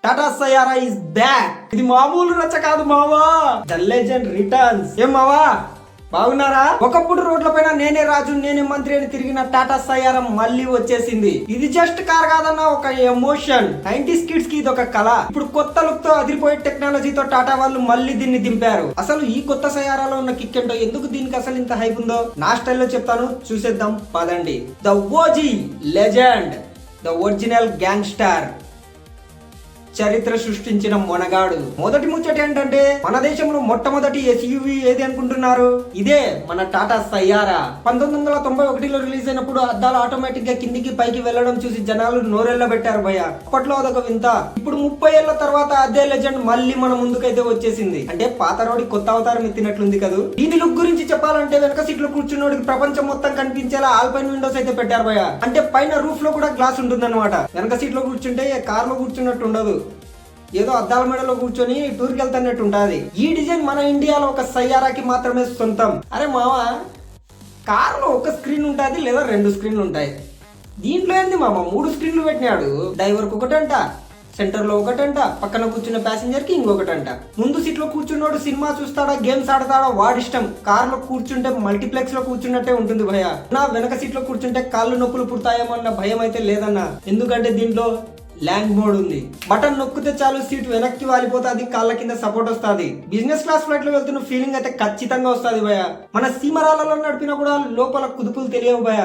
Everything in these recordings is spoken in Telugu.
Tata Saiyaara is back. ఇది మామూలు రచ్చ కాదు మావా, ద లెజెండ్ రిటర్న్స్. ఏం మావా బాగున్నారా? ఒకప్పుడు రోడ్లపైన నేనే రాజు నేనే మంత్రి అని తిరిగిన టాటా సయారా మళ్ళీ వచ్చేసింది. ఇది జస్ట్ కార్ కాదన్న, ఒక ఎమోషన్. 90s కిడ్స్ కి ఇది ఒక కళ. ఇప్పుడు కొత్త లుక్ తో అదిరిపోయే టెక్నాలజీతో టాటా వాళ్ళు మళ్ళీ దీన్ని దింపారు. అసలు ఈ కొత్త సయారాలో ఉన్న కిక్ ఏంటో, ఎందుకు దీనికి అసలు ఇంత హైప్ ఉందో నా స్టైల్లో చెప్తాను, చూసేద్దాం పదండి. The OG legend, the original gangster, చరిత్ర సృష్టించిన మొనగాడు. మొదటి ముచ్చట ఏంటంటే, మన దేశంలో మొట్టమొదటి ఎస్యూవి ఏది అనుకుంటున్నారు? ఇదే మన టాటా సయారా. 1991లో రిలీజ్ అయినప్పుడు అద్దాలు ఆటోమేటిక్ గా కిందికి పైకి వెళ్లడం చూసి జనాలు నోరెళ్ళ పెట్టారు భయ్య. అప్పట్లో అదొక వింత. ఇప్పుడు 30 ఏళ్ల తర్వాత అదే లెజెండ్ మళ్ళీ మన ముందుకైతే వచ్చేసింది. అంటే పాత రోడి కొత్త అవతారం ఎత్తినట్లుంది కదా. దీని లుక్ గురించి చెప్పాలంటే, వెనక సీట్ లో కూర్చున్నోడికి ప్రపంచం మొత్తం కనిపించేలా ఆల్పైన్ విండోస్ అయితే పెట్టారు భయ్య. అంటే పైన రూఫ్ లో కూడా గ్లాస్ ఉంటుంది అనమాట. వెనక సీట్ లో కూర్చుంటే కార్ లో కూర్చున్నట్టు ఉండదు, ఏదో అద్దాల మెడలో కూర్చొని టూర్కి వెళ్తున్నట్టు ఉంటుంది. ఈ డిజైన్ మన ఇండియాలో ఒక సయారాకి మాత్రమే సొంతం. అరే మావా, కారులో ఒక స్క్రీన్ ఉంటుంది లేదా 2 స్క్రీన్లు ఉంటాయి. దీంట్లో ఏంది మామ 3 స్క్రీన్లు పెట్టినాడు. డ్రైవర్కి ఒకటంట, సెంటర్ లో ఒకటంట, పక్కన కూర్చున్న ప్యాసింజర్ కి ఇంకొకటంట. ముందు సీట్ లో కూర్చున్నాడు సినిమా చూస్తాడా గేమ్స్ ఆడతాడా వాడిష్టం. కార్ లో కూర్చుంటే మల్టీప్లెక్స్ లో కూర్చున్నట్టే ఉంటుంది భయ. నా వెనక సీట్ లో కూర్చుంటే కాళ్ళు నొప్పులు పుడతాయేమో అన్న భయం అయితే లేదన్నా. ఎందుకంటే దీంట్లో ల్యాండ్ మోడ్ ఉంది. బటన్ నొక్కితే చాలు సీట్ వెనక్కి వాలిపోతుంది, కాళ్ళ కింద సపోర్ట్ వస్తుంది. బిజినెస్ క్లాస్ ఫ్లైట్ లో వెళ్తున్న ఫీలింగ్ అయితే ఖచ్చితంగా వస్తుంది భయ. మన సీమరాలలో నడిపినా కూడా లోపల కుదుపులు తెలియవు భయ,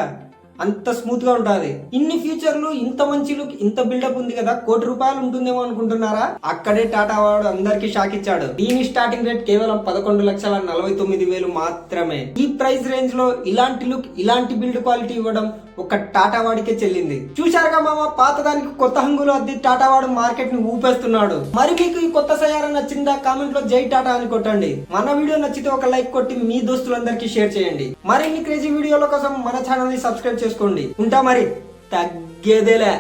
అంత స్మూత్ గా ఉంటది. ఇన్ని ఫీచర్లు, ఇంత మంచి లుక్, ఇంత బిల్డప్ ఉంది కదా, ₹1,00,00,000 ఉంటుందేమో అనుకుంటున్నారా? అక్కడే టాటా వాడు అందరికి షాక్ ఇచ్చాడు. దీని స్టార్టింగ్ రేట్ కేవలం 11,49,000 మాత్రమే. ఈ ప్రైస్ రేంజ్ లో ఇలాంటి లుక్, ఇలాంటి బిల్డ్ క్వాలిటీ ఇవ్వడం ఒక టాటా వాడికే చెల్లింది. చూశారుగా మామ, పాత దానికి కొత్త హంగులు అద్ది టాటా వాడు మార్కెట్ ని ఊపేస్తున్నాడు. మరి మీకు ఈ కొత్త సయారా నచ్చిందా? కామెంట్ లో జై టాటా అని కొట్టండి. మన వీడియో నచ్చితే ఒక లైక్ కొట్టి మీ దోస్తులందరికీ షేర్ చేయండి. మరిన్ని క్రేజీ వీడియోల కోసం మన ఛానల్ ని సబ్స్క్రైబ్ చేసుకోండి. ఉంటా మరి, తగ్గేదేలే.